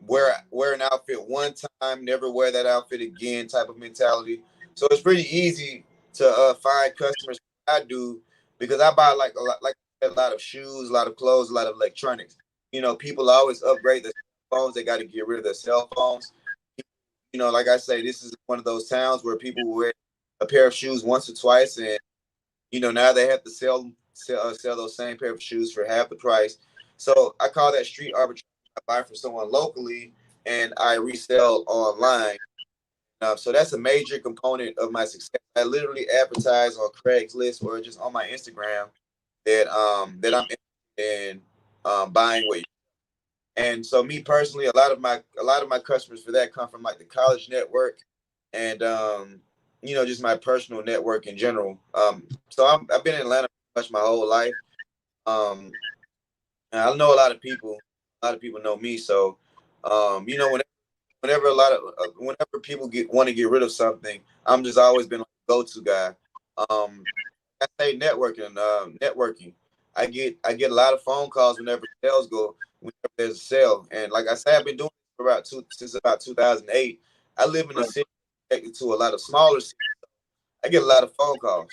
wear an outfit one time, never wear that outfit again type of mentality. So it's pretty easy to find customers. I do because I buy a lot of shoes, a lot of clothes, a lot of electronics. People always upgrade their phones. They got to get rid of their cell phones. Like I say, this is one of those towns where people wear a pair of shoes once or twice, and now they have to sell those same pair of shoes for half the price. So I call that street arbitrage. I buy from someone locally and I resell online. So that's a major component of my success. I literally advertise on Craigslist or just on my Instagram that I'm interested in buying what. And so me personally, a lot of my customers for that come from like the college network and just my personal network in general. So I've been in Atlanta pretty much my whole life. Um, and I know a lot of people. A lot of people know me. So whenever people want to get rid of something, I'm just always been a go-to guy. Um, I say networking. I get a lot of phone calls whenever there's a sale, and like I said, I've been doing it for since about 2008. I live in a Right. city connected to a lot of smaller cities. I get a lot of phone calls.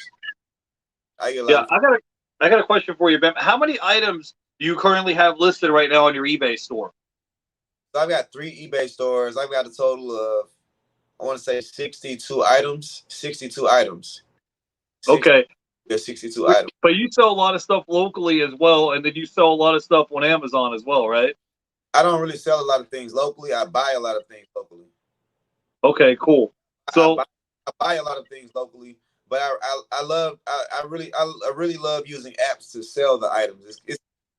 I get a lot Yeah, of. I got a question for you, Ben. How many items do you currently have listed right now on your eBay store? So I've got 3 eBay stores. I've got a total of, I want to say, 62 items. 62 items. 60, Okay. 62 But items. but you sell a lot of stuff locally as well, and then you sell a lot of stuff on Amazon as well, right? I don't really sell a lot of things locally. I buy a lot of things locally. Okay, cool. I So buy, I buy a lot of things locally, but I really love using apps to sell the items.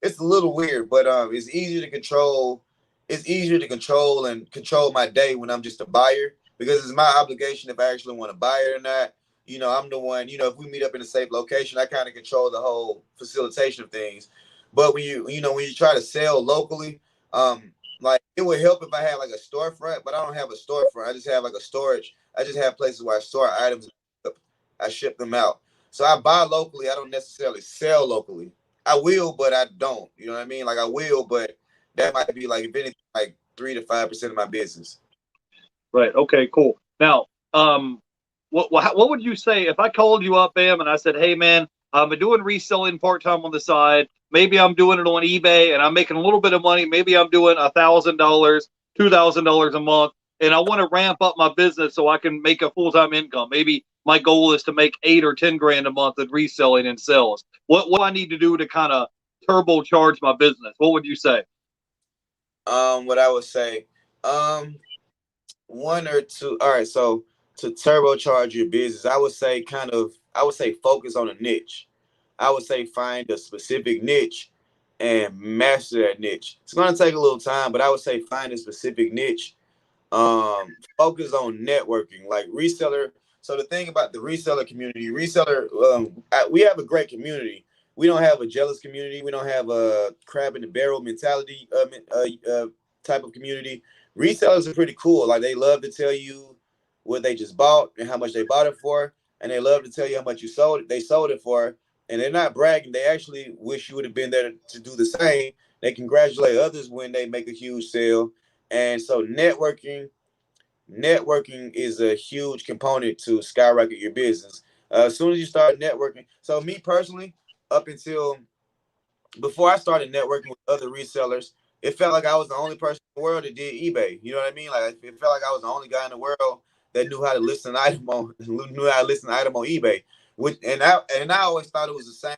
It's a little weird, but it's easier to control. it's easier to control my day when I'm just a buyer, because it's my obligation if I actually want to buy it or not. I'm the one. If we meet up in a safe location, I kind of control the whole facilitation of things. But when you try to sell locally, like it would help if I had like a storefront, but I don't have a storefront. I just have like a storage. I just have places where I store items. I ship them out. So I buy locally. I don't necessarily sell locally. I will, but I don't. You know what I mean? Like I will, but that might be like, if anything, like 3 to 5% of my business. Right. Okay. Cool. Now, what would you say if I called you up, Bam, and I said, "Hey, man, I'm doing reselling part time on the side. Maybe I'm doing it on eBay, and I'm making a little bit of money. Maybe I'm doing $1,000, $2,000 a month, and I want to ramp up my business so I can make a full time income. Maybe my goal is to make 8 or 10 grand a month in reselling and sales. What do I need to do to kind of turbocharge my business? What would you say? What I would say, um, one or two. All right, so to turbocharge your business, I would say focus on a niche. I would say find a specific niche and master that niche. It's gonna take a little time, but I would say find a specific niche. Focus on networking, like reseller. So the thing about the reseller community, we have a great community. We don't have a jealous community. We don't have a crab in the barrel mentality type of community. Resellers are pretty cool. Like they love to tell you what they just bought and how much they bought it for, and they love to tell you how much they sold it for. And they're not bragging. They actually wish you would have been there to do the same. They congratulate others when they make a huge sale. And so networking is a huge component to skyrocket your business. As soon as you start networking, so me personally, up until before I started networking with other resellers, it felt like I was the only person in the world that did eBay. You know what I mean? Like it felt like I was the only guy in the world that knew how to list an item on eBay. And I always thought it was the same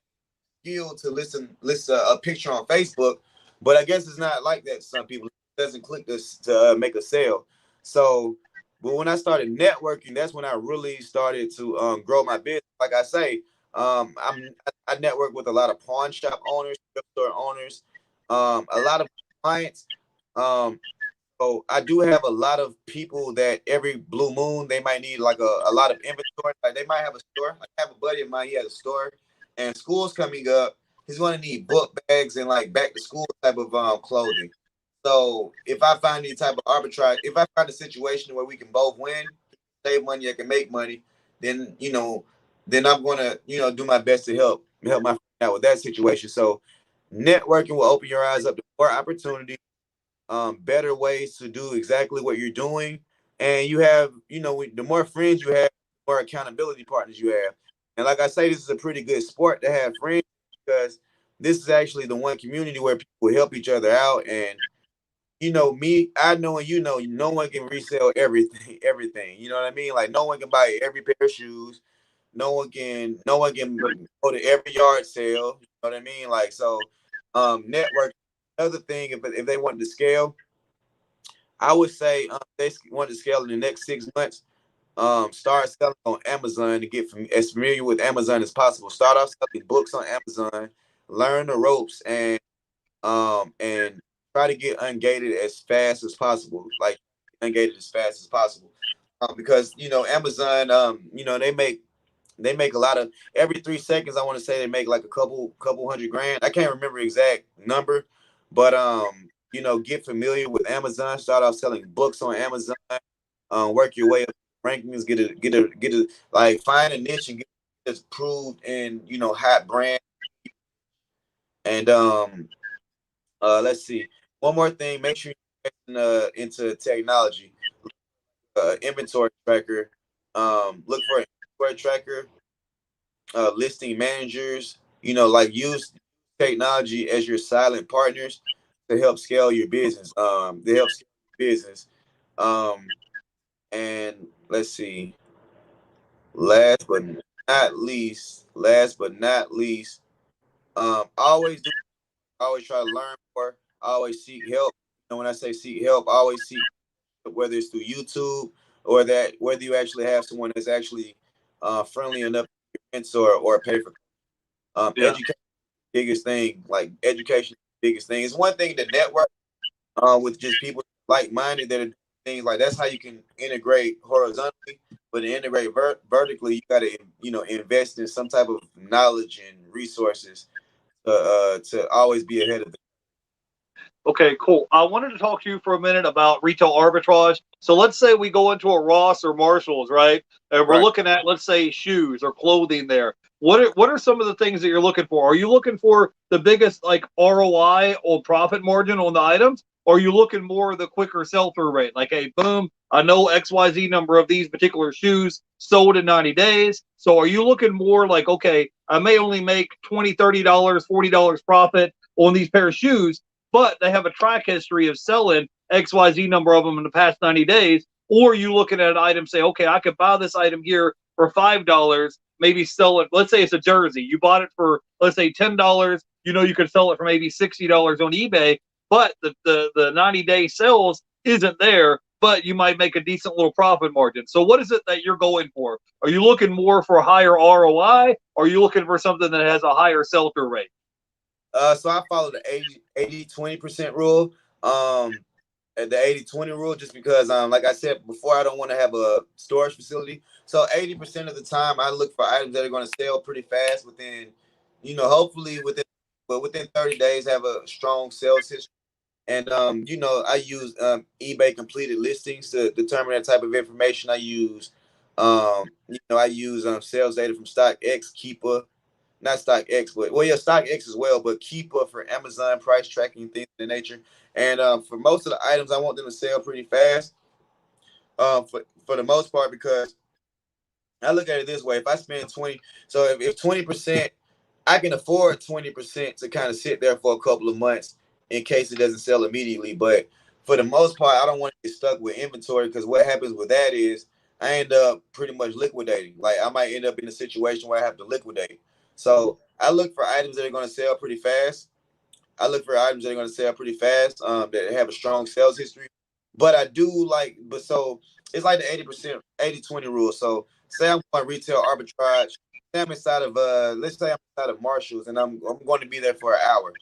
skill to list a picture on Facebook, but I guess it's not like that. Some people, it doesn't click this to make a sale. So, but when I started networking, that's when I really started to grow my business. Like I say, I network with a lot of pawn shop owners, thrift store owners, a lot of clients. Um, so I do have a lot of people that every blue moon they might need like a lot of inventory. Like they might have a store. I have a buddy of mine, he has a store, and school's coming up. He's going to need book bags and like back to school type of clothing. So if I find any type of arbitrage, if I find a situation where we can both win, save money, I can make money, then then I'm gonna do my best to help my friend out with that situation. So networking will open your eyes up to more opportunities, better ways to do exactly what you're doing. And you have, the more friends you have, the more accountability partners you have. And like I say, this is a pretty good sport to have friends, because this is actually the one community where people help each other out. And me, I know, and no one can resell everything, everything. You know what I mean? Like no one can buy every pair of shoes. No one can go to every yard sale. You know what I mean? Like so, network. Another thing, if they want to scale, I would say they want to scale in the next 6 months. Start selling on Amazon to get as familiar with Amazon as possible. Start off selling books on Amazon, learn the ropes, and try to get ungated as fast as possible. Like ungated as fast as possible, because Amazon, they make a lot of every 3 seconds. I want to say they make like a couple hundred grand. I can't remember exact number, but get familiar with Amazon. Start off selling books on Amazon. Work your way up rankings. Get a like find a niche and get this proved in hot brand. And let's see, one more thing. Make sure you're into technology. Inventory tracker. Look for an inventory tracker, listing managers, like use technology as your silent partners to help scale your business. To help scale your business. Um, and let's see, last but last but not least, always try to learn more. Always seek help. And when I say seek help, always seek, whether it's through YouTube or that whether you actually have someone that's actually friendly enough to mentor or pay for. Yeah. Education, biggest thing. Like education, biggest thing. It's one thing to network, with just people like-minded that are doing things like that's how you can integrate horizontally, but to integrate vertically, you got to invest in some type of knowledge and resources to always be ahead of the Okay, cool. I wanted to talk to you for a minute about retail arbitrage. So let's say we go into a Ross or Marshalls, right? And we're right. looking at, let's say, shoes or clothing there. What are some of the things that you're looking for? Are you looking for the biggest like ROI or profit margin on the items? Or are you looking more of the quicker sell-through rate? Like, hey, boom, I know XYZ number of these particular shoes sold in 90 days. So are you looking more like, okay, I may only make $20, $30, $40 profit on these pair of shoes, but they have a track history of selling XYZ number of them in the past 90 days. Or you looking at an item, say, okay, I could buy this item here for $5, maybe sell it. Let's say it's a jersey. You bought it for, let's say, $10. You know, you could sell it for maybe $60 on eBay, but the 90-day sales isn't there, but you might make a decent little profit margin. So what is it that you're going for? Are you looking more for a higher ROI? Or are you looking for something that has a higher sell-through rate? So I follow the 80-20% rule. The 80-20 rule, just because like I said before, I don't want to have a storage facility. So 80% of the time I look for items that are going to sell pretty fast within, hopefully within 30 days have a strong sales history. And I use eBay completed listings to determine that type of information. I use sales data from StockX, Keepa, not StockX, but StockX as well, but Keepa for Amazon price tracking, things of the nature. And for most of the items, I want them to sell pretty fast. For the most part, because I look at it this way: if I spend 20, so if 20%, I can afford 20% to kind of sit there for a couple of months in case it doesn't sell immediately. But for the most part, I don't want to get stuck with inventory, because what happens with that is I end up pretty much liquidating. Like, I might end up in a situation where I have to liquidate. So I look for items that are going to sell pretty fast. That have a strong sales history. But I do so it's like the 80%, 80-20 rule. So say I'm going retail arbitrage. Say I'm inside of let's say I'm inside of Marshalls, and I'm going to be there for an hour.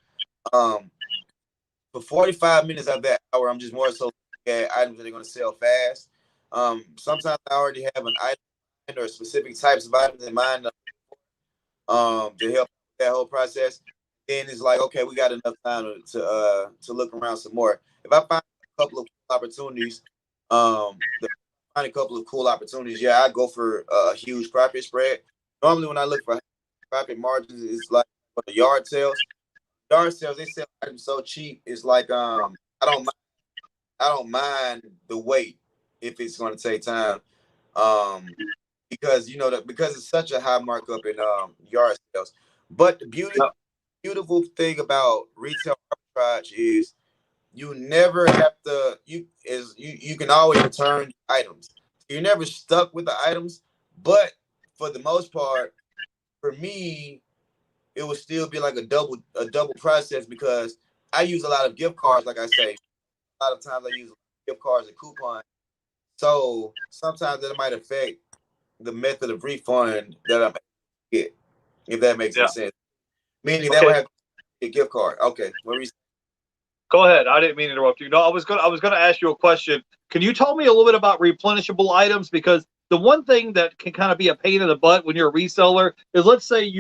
For 45 minutes of that hour, I'm just more so looking at items that are going to sell fast. Sometimes I already have an item or specific types of items in mind to help that whole process. Then it's like, okay, we got enough time to look around some more. If I find a couple of opportunities, yeah, I go for a huge profit spread. Normally, when I look for profit margins, it's like for the yard sales. Yard sales, they sell items so cheap. It's like I don't mind the wait if it's going to take time. Because because it's such a high markup in yard sales. But the beautiful thing about retail arbitrage is you never have to you can always return items. You're never stuck with the items, but for the most part, for me, it would still be like a double process, because I use a lot of gift cards. Like I say, a lot of times I use gift cards and coupons. So sometimes that might affect the method of refund that I'm get, if that makes any sense. Meaning that would have a gift card. Okay. Go ahead. I didn't mean to interrupt you. No, I was gonna ask you a question. Can you tell me a little bit about replenishable items? Because the one thing that can kind of be a pain in the butt when you're a reseller is, let's say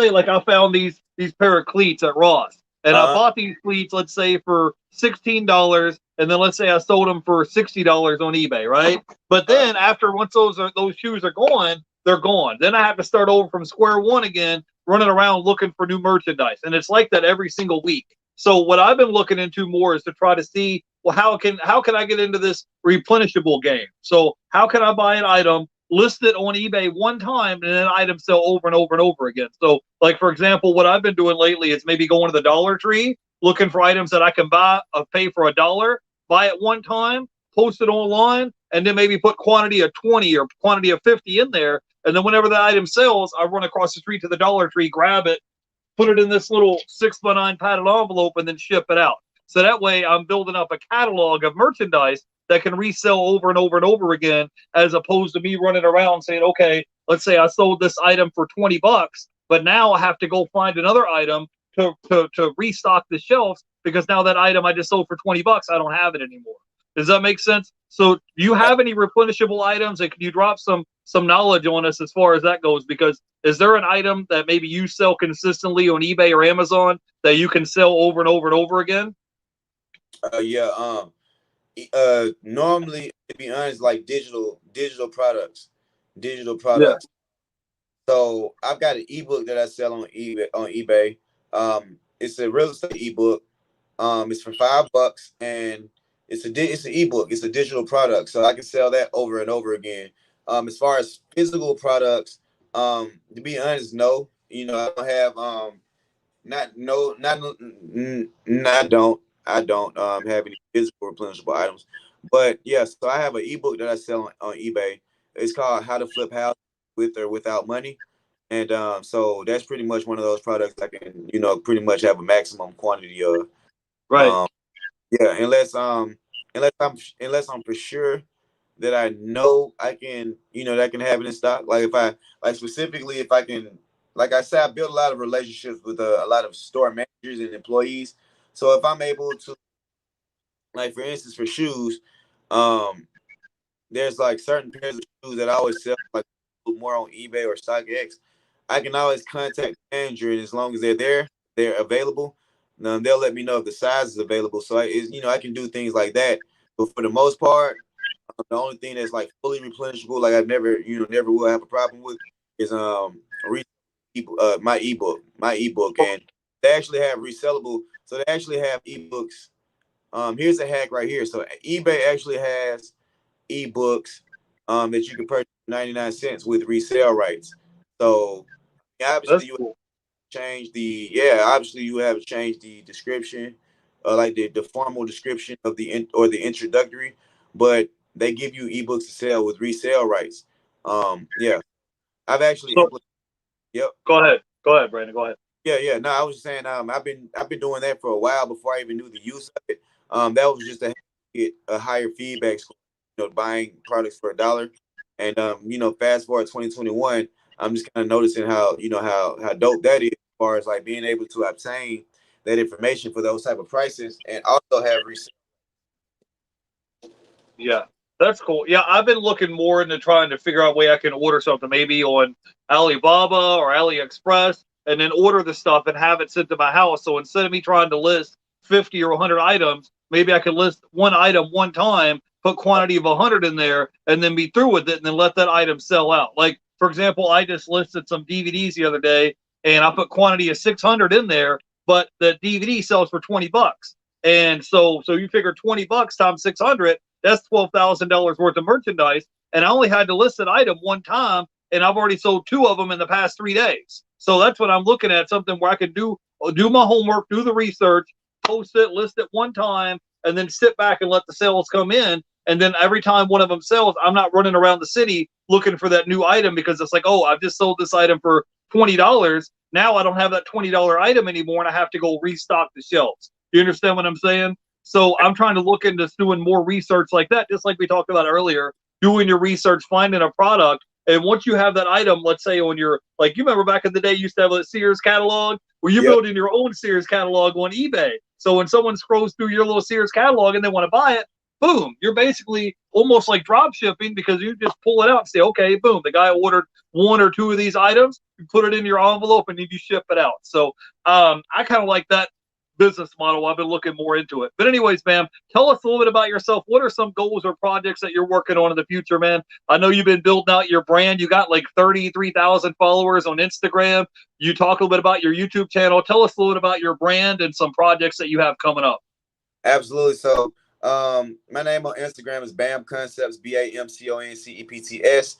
like I found these pair of cleats at Ross, and I bought these cleats, let's say for $16, and then let's say I sold them for $60 on eBay, right? But then once those shoes are gone, they're gone. Then I have to start over from square one again, running around looking for new merchandise, and it's like that every single week. So what I've been looking into more is to try to see, well, how can I get into this replenishable game? So how can I buy an item, list it on eBay one time, and then item sell over and over and over again? So, like for example, what I've been doing lately is maybe going to the Dollar Tree, looking for items that I can pay for $1, buy it one time, post it online, and then maybe put quantity of 20 or quantity of 50 in there. And then whenever the item sells, I run across the street to the Dollar Tree, grab it, put it in this little 6x9 padded envelope, and then ship it out. So that way I'm building up a catalog of merchandise that can resell over and over and over again, as opposed to me running around saying, okay, let's say I sold this item for $20, but now I have to go find another item to restock the shelves because now that item I just sold for $20, I don't have it anymore. Does that make sense? So, do you have any replenishable items, and can you drop some knowledge on us as far as that goes? Because is there an item that maybe you sell consistently on eBay or Amazon that you can sell over and over and over again? Yeah. Normally, to be honest, like digital products, digital Yeah, products. So I've got an ebook that I sell on eBay. It's a real estate ebook. It's for $5, and it's an ebook. It's a digital product, so I can sell that over and over again. As far as physical products, to be honest, no. I don't have not no not I don't have any physical replenishable items, but yeah. So I have an ebook that I sell on eBay. It's called How to Flip House with or Without Money, and so that's pretty much one of those products I can pretty much have a maximum quantity of. right. Um, yeah, unless I'm for sure that I know I can that I can have it in stock. Like if I like specifically if I can, like I said, I build a lot of relationships with a lot of store managers and employees. So if I'm able to, like for instance, for shoes, um, there's like certain pairs of shoes that I always sell like more on eBay or StockX. I can always contact the manager, and as long as they're there, they're available. They'll let me know if the size is available. So I can do things like that. But for the most part, the only thing that's like fully replenishable, like I've never, never will have a problem with, is my ebook, and they actually have resellable. So they actually have ebooks. Here's a hack right here. So eBay actually has ebooks that you can purchase for 99 cents with resale rights. So That's obviously you cool. obviously you have to change the description, like the formal description of or the introductory, but they give you ebooks to sell with resale rights. Yeah, I've actually So, implemented. Yep. go ahead, Brandon. Go ahead. Yeah. No, I was just saying. I've been doing that for a while before I even knew the use of it. That was just to get a higher feedback score. Buying products for $1, and fast forward 2021, I'm just kind of noticing how how dope that is as far as like being able to obtain that information for those type of prices and also have resale. Yeah, that's cool. Yeah, I've been looking more into trying to figure out a way I can order something maybe on Alibaba or AliExpress and then order the stuff and have it sent to my house. So instead of me trying to list 50 or 100 items, maybe I could list one item one time, put quantity of 100 in there, and then be through with it and then let that item sell out. Like, for example, I just listed some DVDs the other day and I put quantity of 600 in there, but the DVD sells for $20. And so you figure $20 times 600, that's $12,000 worth of merchandise. And I only had to list an item one time, and I've already sold two of them in the past 3 days. So that's what I'm looking at, something where I can do my homework, do the research, post it, list it one time, and then sit back and let the sales come in. And then every time one of them sells, I'm not running around the city looking for that new item because it's like, oh, I've just sold this item for $20. Now I don't have that $20 item anymore, and I have to go restock the shelves. You understand what I'm saying? So I'm trying to look into doing more research like that, just like we talked about earlier, doing your research, finding a product. And once you have that item, let's say on your, like you remember back in the day, you used to have a Sears catalog where you're Yep. building your own Sears catalog on eBay. So when someone scrolls through your little Sears catalog and they want to buy it, boom, you're basically almost like drop shipping because you just pull it out and say, okay, boom, the guy ordered one or two of these items, you put it in your envelope and you ship it out. So I kind of like that business model. I've been looking more into it. But anyways, man, tell us a little bit about yourself. What are some goals or projects that you're working on in the future, man? I know you've been building out your brand. You got like 33,000 followers on Instagram. You talk a little bit about your YouTube channel. Tell us a little bit about your brand and some projects that you have coming up. Absolutely. So, my name on Instagram is Bamconcepts, Bamconcepts.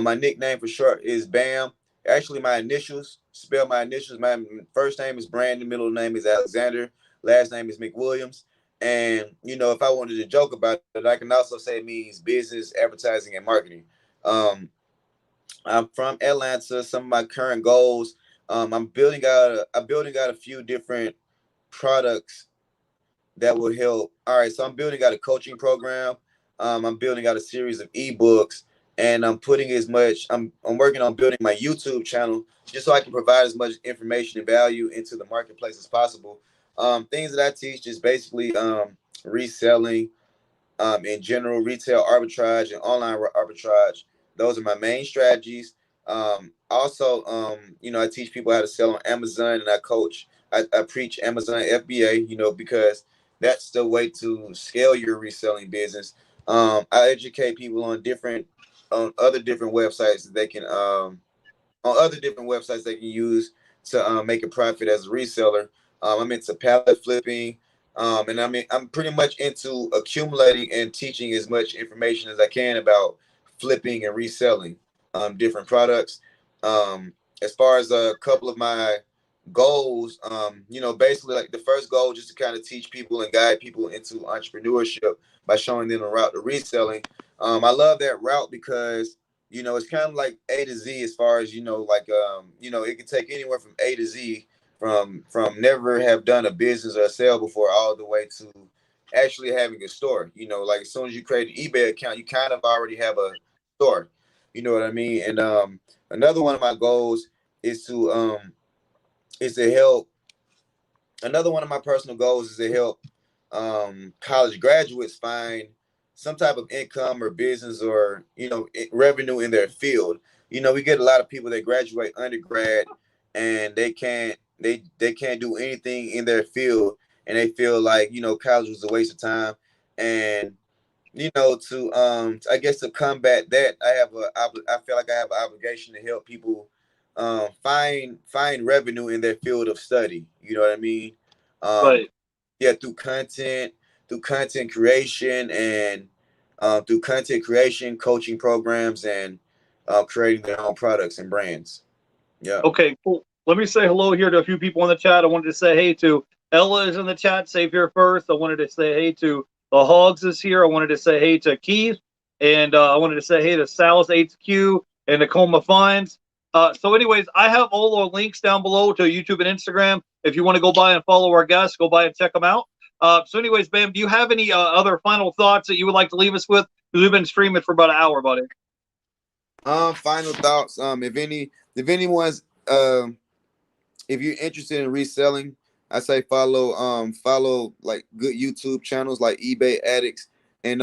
My nickname for short is Bam. Actually, my initials, spell my initials. My first name is Brandon, middle name is Alexander, last name is McWilliams. And, if I wanted to joke about it, I can also say it means business, advertising, and marketing. Um, I'm from Atlanta. Some of my current goals, I'm building out a few different products that will help. All right, so I'm building out a coaching program. I'm building out a series of ebooks, and I'm putting as much. I'm working on building my YouTube channel just so I can provide as much information and value into the marketplace as possible. Things that I teach is basically reselling, in general, retail arbitrage and online arbitrage. Those are my main strategies. Also, I teach people how to sell on Amazon, and I coach. I preach Amazon FBA, because that's the way to scale your reselling business. I educate people on other different websites that they can on other different websites they can use to make a profit as a reseller. I'm into pallet flipping, and I'm pretty much into accumulating and teaching as much information as I can about flipping and reselling different products. Um, as far as a couple of my goals, basically like the first goal just to kind of teach people and guide people into entrepreneurship by showing them the route to reselling. I love that route because it's kind of like A to Z as far as it can take anywhere from A to Z, from never have done a business or a sale before all the way to actually having a store. Like as soon as you create an eBay account, you kind of already have a store. You know what I mean? And another one of my goals is to help. Another one of my personal goals is to help college graduates find some type of income or business or revenue in their field. We get a lot of people that graduate undergrad and they can't do anything in their field, and they feel like college was a waste of time. And to I guess to combat that, I feel like I have an obligation to help people find revenue in their field of study. You know what I mean? Um, Right. yeah, through content creation, and through content creation, coaching programs, and creating their own products and brands. Yeah. Okay, cool. Let me say hello here to a few people in the chat. I wanted to say hey to Ella is in the chat. Save here first. I wanted to say hey to the Hogs is here. I wanted to say hey to Keith, and I wanted to say hey to Sal's HQ and Tacoma Fines. So, anyways, I have all our links down below to YouTube and Instagram. If you want to go by and follow our guests, go by and check them out. So, anyways, Bam, do you have any other final thoughts that you would like to leave us with? Because we've been streaming for about an hour, buddy. Final thoughts. If anyone's if you're interested in reselling, I say follow like good YouTube channels like eBay Addicts, and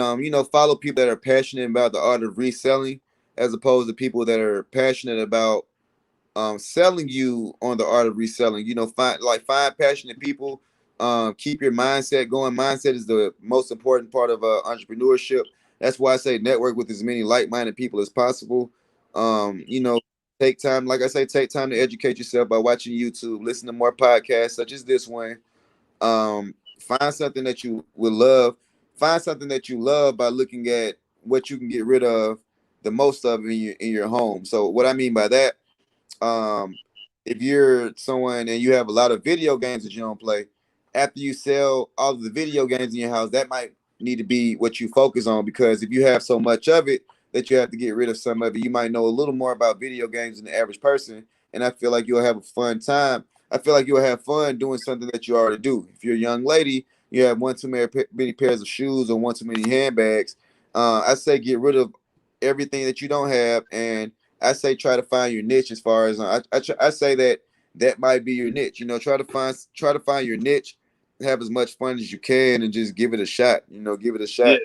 follow people that are passionate about the art of reselling, as opposed to people that are passionate about selling you on the art of reselling. Find passionate people. Keep your mindset going. Mindset is the most important part of entrepreneurship. That's why I say network with as many like-minded people as possible. Take time, like I say, take time to educate yourself by watching YouTube, listen to more podcasts such as this one. Find something that you will love. Find something that you love by looking at what you can get rid of the most of in your home. So what I mean by that, um, if you're someone and you have a lot of video games that you don't play, after you sell all of the video games in your house, that might need to be what you focus on, because if you have so much of it that you have to get rid of some of it, you might know a little more about video games than the average person. And I feel like you'll have a fun time. I feel like you'll have fun doing something that you already do. If you're a young lady, you have one too many pairs of shoes or one too many handbags. I say get rid of everything that you don't have, and I say try to find your niche. As far as I say that might be your niche. Try to find your niche, have as much fun as you can, and just give it a shot. Give it a Yeah. shot.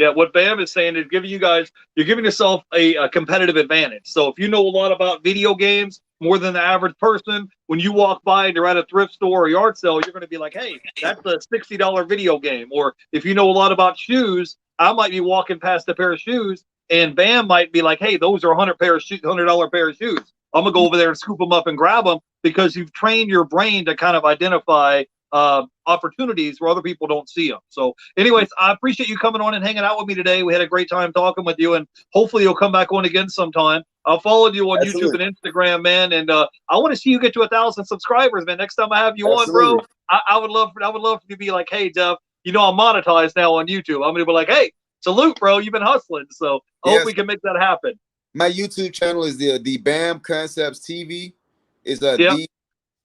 Yeah, what Bam is saying is you're giving yourself a competitive advantage. So if you know a lot about video games more than the average person, when you walk by and you're at a thrift store or yard sale, you're going to be like, hey, that's a $60 video game. Or if you know a lot about shoes, I might be walking past a pair of shoes and Bam might be like, hey, those are $100 pair of shoes. I'm going to go over there and scoop them up and grab them, because you've trained your brain to kind of identify opportunities where other people don't see them. So anyways, I appreciate you coming on and hanging out with me today. We had a great time talking with you, and hopefully you'll come back on again sometime. I'll follow you on Absolutely. YouTube and Instagram, man, and I want to see you get to 1,000 subscribers, man. Next time I have you on, bro, Absolutely. I would love for you to be like, hey, Jeff, I'm monetized now on YouTube. I'm gonna be like, hey, salute, bro, you've been hustling. So I hope Yes. we can make that happen. My YouTube channel is the Bamconcepts TV. Is Yeah, the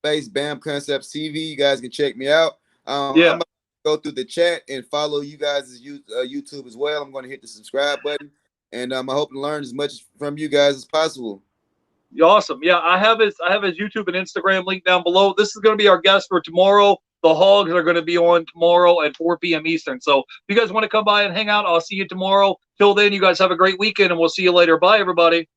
space Bamconcepts TV. You guys can check me out. I'm yeah. gonna go through the chat and follow you guys' YouTube as well. I'm going to hit the subscribe button, and I hope to learn as much from you guys as possible. Awesome. Yeah, I have his YouTube and Instagram link down below. This is going to be our guest for tomorrow. The Hogs are going to be on tomorrow at 4 p.m. Eastern. So if you guys want to come by and hang out, I'll see you tomorrow. Till then, you guys have a great weekend, and we'll see you later. Bye, everybody.